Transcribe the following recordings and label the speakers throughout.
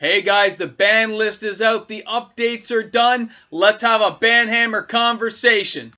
Speaker 1: Hey guys, the ban list is out, the updates are done, let's have a banhammer conversation.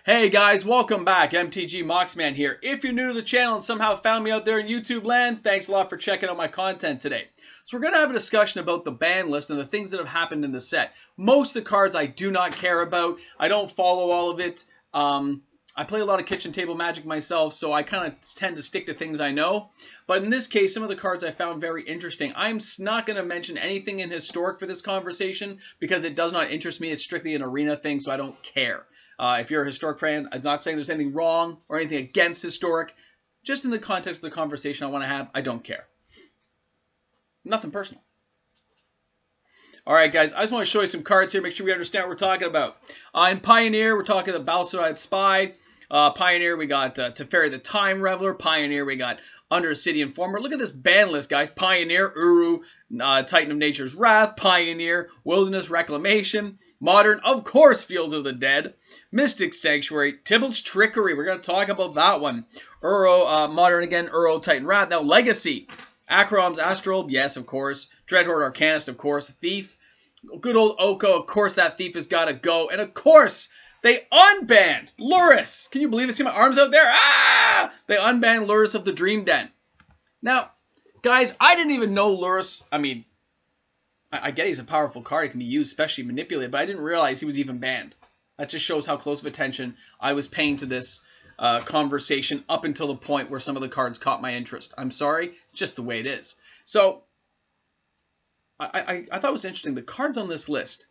Speaker 1: Hey guys, welcome back. MTG Moxman here. If you're new to the channel and somehow found me out there in YouTube land, thanks a lot for checking out my content today. So we're going to have a discussion about the ban list and the things that have happened in the set. Most of the cards I do not care about. I don't follow all of it. I play a lot of kitchen table Magic myself, so I kind of tend to stick to things I know. But in this case, some of the cards I found very interesting. I'm not going to mention anything in Historic for this conversation because it does not interest me. It's strictly an arena thing, so I don't care. If you're a Historic fan, I'm not saying there's anything wrong or anything against Historic. Just in the context of the conversation I want to have, I don't care. Nothing personal. Alright guys, I just want to show you some cards here, make sure we understand what we're talking about. In Pioneer, we're talking about Balsadite Spy. Pioneer, we got Ferry the Time Reveler. Pioneer, we got Under City Informer. Look at this ban list, guys. Pioneer, Uru, Titan of Nature's Wrath. Pioneer, Wilderness Reclamation. Modern, of course, Field of the Dead. Mystic Sanctuary. Tibble's Trickery. We're going to talk about that one. Uro, Modern again. Uro, Titan Wrath. Now, Legacy. Akrom's Astral, yes, of course. Dreadhorde Arcanist, of course. Thief. Good old Oko, of course that Thief has got to go. And of course, they unbanned Lurrus. Can you believe it? See my arms out there? Ah! They unbanned Lurrus of the Dream Den. Now, guys, I didn't even know Lurrus. I mean, I get he's a powerful card. It can be used, especially manipulated, but I didn't realize he was even banned. That just shows how close of attention I was paying to this conversation up until the point where some of the cards caught my interest. I'm sorry, just the way it is. So, I thought it was interesting. The cards on this list,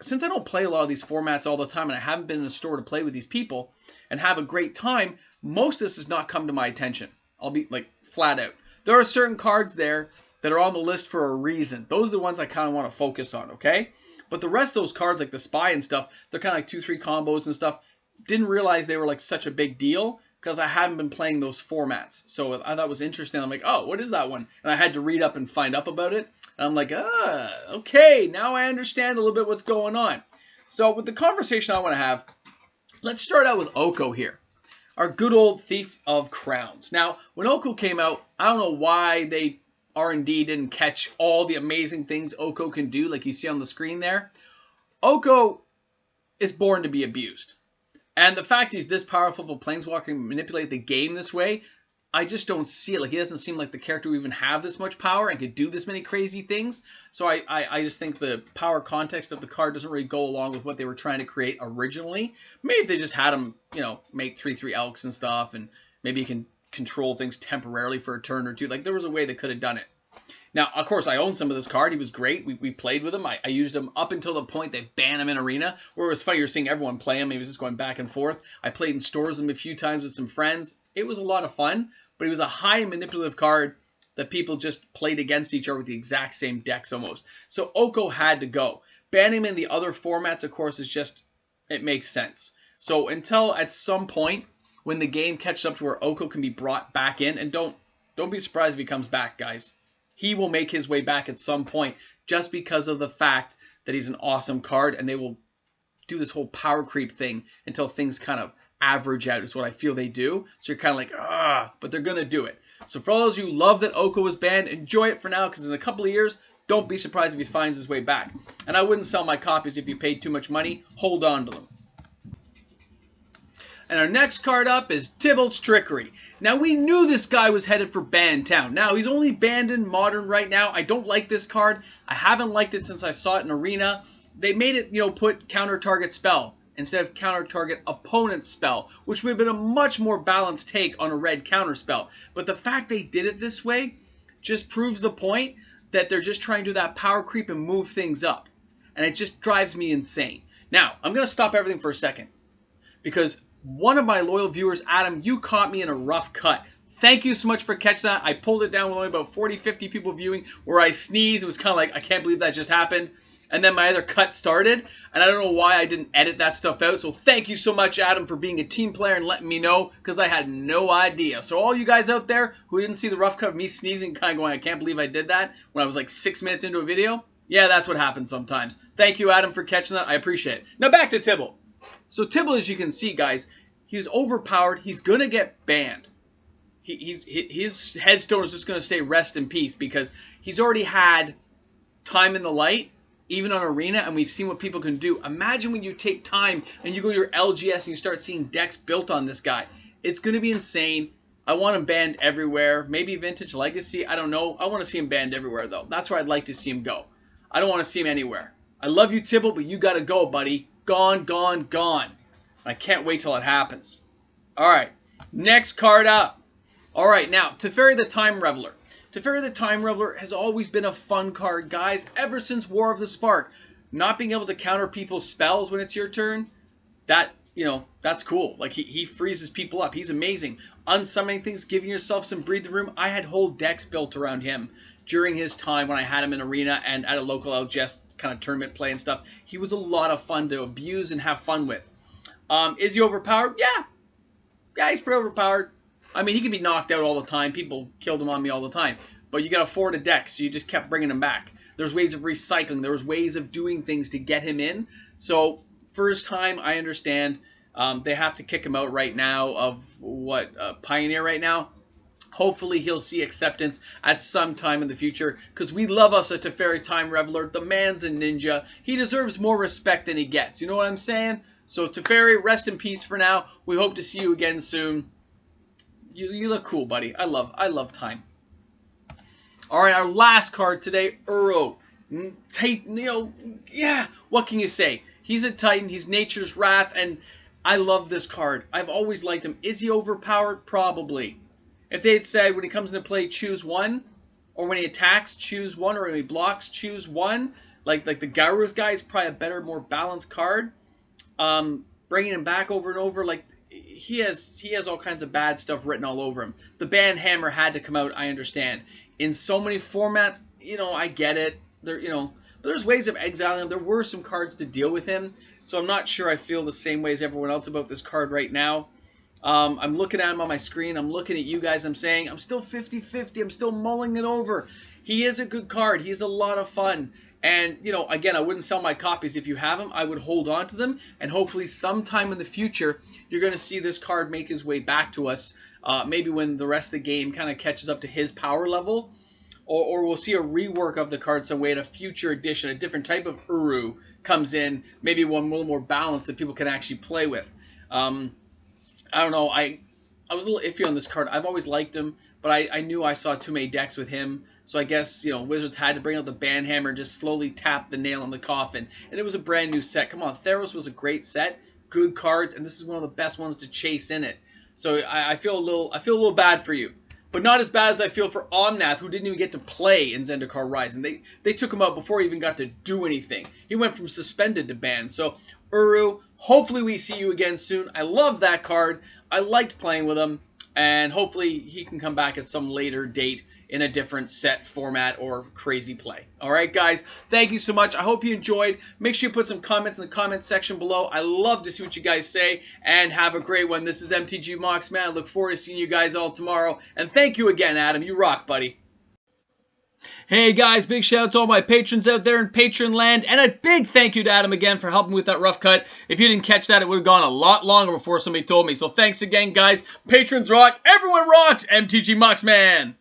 Speaker 1: since I don't play a lot of these formats all the time and I haven't been in a store to play with these people and have a great time, most of this has not come to my attention. I'll be like flat out. There are certain cards there that are on the list for a reason. Those are the ones I kind of want to focus on, okay? But the rest of those cards, like the Spy and stuff, they're kind of like 2-3 combos and stuff. Didn't realize they were like such a big deal because I hadn't been playing those formats. So I thought it was interesting. I'm like, oh, what is that one? And I had to read up and find up about it. And I'm like, okay, now I understand a little bit what's going on. So with the conversation I want to have, let's start out with Oko here. Our good old Thief of Crowns. Now, when Oko came out, I don't know why they R&D didn't catch all the amazing things Oko can do, like you see on the screen there. Oko is born to be abused. And the fact he's this powerful of a planeswalker and manipulate the game this way, I just don't see it. Like, he doesn't seem like the character who even have this much power and could do this many crazy things. So I just think the power context of the card doesn't really go along with what they were trying to create originally. Maybe if they just had him, you know, make 3/3 Elks and stuff, and maybe he can control things temporarily for a turn or two. Like, there was a way they could have done it. Now, of course, I own some of this card. He was great. We played with him. I used him up until the point they banned him in Arena, where it was funny. You're seeing everyone play him. He was just going back and forth. I played in stores with him a few times with some friends. It was a lot of fun, but he was a high manipulative card that people just played against each other with the exact same decks almost. So Oko had to go. Banning him in the other formats, of course, is just, it makes sense. So until at some point when the game catches up to where Oko can be brought back in, and don't be surprised if he comes back, guys. He will make his way back at some point just because of the fact that he's an awesome card, and they will do this whole power creep thing until things kind of average out is what I feel they do. So you're kind of like, but they're going to do it. So for all those of you who love that Oko was banned, enjoy it for now, because in a couple of years, don't be surprised if he finds his way back. And I wouldn't sell my copies if you paid too much money. Hold on to them. And our next card up is Tibble's Trickery. Now, we knew this guy was headed for Ban Town. Now, he's only banned in Modern right now. I don't like this card. I haven't liked it since I saw it in Arena. They made it, you know, put counter target spell instead of counter target opponent spell, which would have been a much more balanced take on a red counter spell. But the fact they did it this way just proves the point that they're just trying to do that power creep and move things up. And it just drives me insane. Now, I'm going to stop everything for a second, because one of my loyal viewers, Adam, you caught me in a rough cut. Thank you so much for catching that. I pulled it down with only about 40, 50 people viewing, where I sneezed. It was kind of like, I can't believe that just happened. And then my other cut started, and I don't know why I didn't edit that stuff out. So thank you so much, Adam, for being a team player and letting me know, because I had no idea. So all you guys out there who didn't see the rough cut of me sneezing, kind of going, I can't believe I did that when I was like 6 minutes into a video. Yeah, that's what happens sometimes. Thank you, Adam, for catching that. I appreciate it. Now back to Tibble. So Tibble, as you can see, guys, he's overpowered. He's going to get banned. His headstone is just going to stay rest in peace because he's already had time in the light, even on Arena, and we've seen what people can do. Imagine when you take time and you go to your LGS and you start seeing decks built on this guy. It's going to be insane. I want him banned everywhere. Maybe Vintage Legacy. I don't know. I want to see him banned everywhere, though. That's where I'd like to see him go. I don't want to see him anywhere. I love you, Tibble, but you got to go, buddy. Gone, gone, gone. I can't wait till it happens. All right. Next card up. All right. Now, Ferry the Time Reveler. Ferry the Time Reveler has always been a fun card, guys, ever since War of the Spark. Not being able to counter people's spells when it's your turn, that, you know, that's cool. Like, he freezes people up. He's amazing. Unsummoning things, giving yourself some breathing room. I had whole decks built around him during his time when I had him in Arena and at a local LGS kind of tournament play and stuff. He was a lot of fun to abuse and have fun with. Is he overpowered? Yeah. Yeah, he's pretty overpowered. I mean, he can be knocked out all the time. People killed him on me all the time. But you got to afford a deck, so you just kept bringing him back. There's ways of recycling. There was ways of doing things to get him in. So, first time, I understand. They have to kick him out right now of, Pioneer right now. Hopefully, he'll see acceptance at some time in the future. Because we love us a Ferry Time Reveler. The man's a ninja. He deserves more respect than he gets. You know what I'm saying? So, Ferry, rest in peace for now. We hope to see you again soon. You look cool, buddy. I love Time. All right, our last card today, Uro. Yeah, what can you say? He's a Titan. He's Nature's Wrath, and I love this card. I've always liked him. Is he overpowered? Probably. If they had said when he comes into play, choose one, or when he attacks, choose one, or when he blocks, choose one, like the Garuth guy is probably a better, more balanced card. Bringing him back over and over, like, he has all kinds of bad stuff written all over him. The ban hammer had to come out, I understand. In so many formats, I get it. But there's ways of exiling him. There were some cards to deal with him. So I'm not sure I feel the same way as everyone else about this card right now. I'm looking at him on my screen. I'm looking at you guys. I'm saying I'm still 50-50. I'm still mulling it over. He is a good card. He's a lot of fun. And, again, I wouldn't sell my copies if you have them. I would hold on to them. And hopefully sometime in the future, you're going to see this card make his way back to us. Maybe when the rest of the game kind of catches up to his power level. Or we'll see a rework of the card some way in a future edition. A different type of Uru comes in. Maybe one a little more balanced that people can actually play with. I don't know. I was a little iffy on this card. I've always liked him. But I knew I saw too many decks with him. So I guess, Wizards had to bring out the ban hammer and just slowly tap the nail in the coffin. And it was a brand new set. Come on, Theros was a great set. Good cards. And this is one of the best ones to chase in it. So I feel a little bad for you. But not as bad as I feel for Omnath, who didn't even get to play in Zendikar Rising. They took him out before he even got to do anything. He went from suspended to banned. So, Uru, hopefully we see you again soon. I love that card. I liked playing with him. And hopefully he can come back at some later date in a different set format or crazy play. All right, guys, thank you so much. I hope you enjoyed. Make sure you put some comments in the comment section below. I love to see what you guys say, and have a great one. This is MTG Moxman. I look forward to seeing you guys all tomorrow. And thank you again, Adam. You rock, buddy. Hey guys, big shout out to all my patrons out there in Patreon land, and a big thank you to Adam again for helping with that rough cut. If you didn't catch that, it would have gone a lot longer before somebody told me. So thanks again, guys. Patrons rock. Everyone rocks. MTG Moxman.